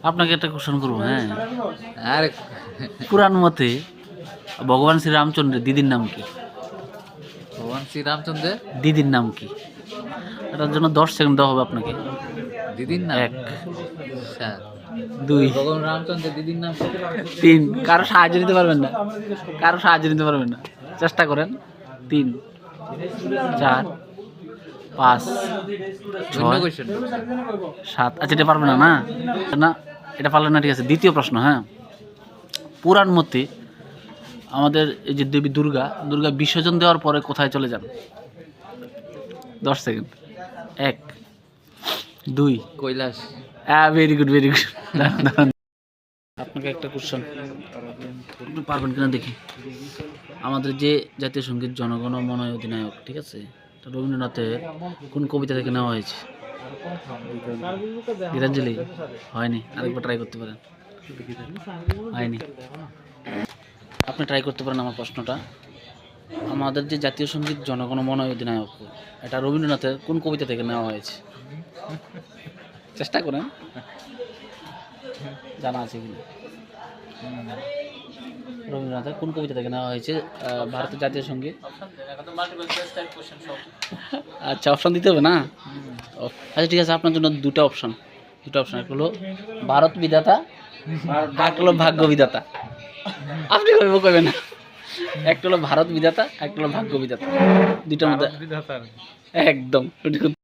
আপনাকে একটা কোশ্চেন করবো, হ্যাঁ। আর পুরাণ মতে ভগবান শ্রী রামচন্দ্রের দিদির নাম কি? ভগবান শ্রীরামচন্দ্রের দিদির নাম কি? এটার জন্য 10 সেকেন্ড দেওয়া হবে আপনাকে। দিদির নাম 1, আচ্ছা 2, ভগবান রামচন্দ্রের দিদির নাম 3। কারো সাহায্য নিতে পারবেন না, কারো সাহায্য নিতে পারবেন না, চেষ্টা করেন। 3, 4, 5, 6, 7। আচ্ছা, এটা পারবেন না, না না, এটা পারলেন না, ঠিক আছে। দ্বিতীয় প্রশ্ন, হ্যাঁ। পুরাণ মতে আমাদের এই যে দেবী দুর্গা বিসর্জন দেওয়ার পরে কোথায় চলে যান? 10 second. 1, 2। Kailash. Very good, very good. আপনাকে একটা কোশ্চেন, আপনি পারবেন কিনা দেখি। আমাদের যে জাতীয় সঙ্গীত জনগণ মন অধিনায়ক, ঠিক আছে, তো রবীন্দ্রনাথের কোন কবিতা থেকে নেওয়া হয়েছে? গীতাঞ্জলি? হয়নি, আরেকবার ট্রাই করতে পারেন। হয়নি, আপনি ট্রাই করতে পারেন। আমার প্রশ্নটা, আমাদের যে জাতীয় সঙ্গীত জনগণ মন অধিনায়ক, এটা রবীন্দ্রনাথের কোন কবিতা থেকে নেওয়া হয়েছে? চেষ্টা করেন, জানা আছে কিনা। রবীন্দ্রনাথের কোন কবিতা থেকে নেওয়া হয়েছে ভারতের জাতীয় সঙ্গীত? আচ্ছা, অপশন দিতে হবে না? আচ্ছা, ঠিক আছে, আপনার জন্য দুটো অপশন। একটা হলো ভারত বিধাতা, একটা হলো ভাগ্য বিধাতা। আপনি কইবেন না। একটা হলো ভারত বিধাতা, একটা হলো ভাগ্য বিধাতা। দুইটার মধ্যে একদম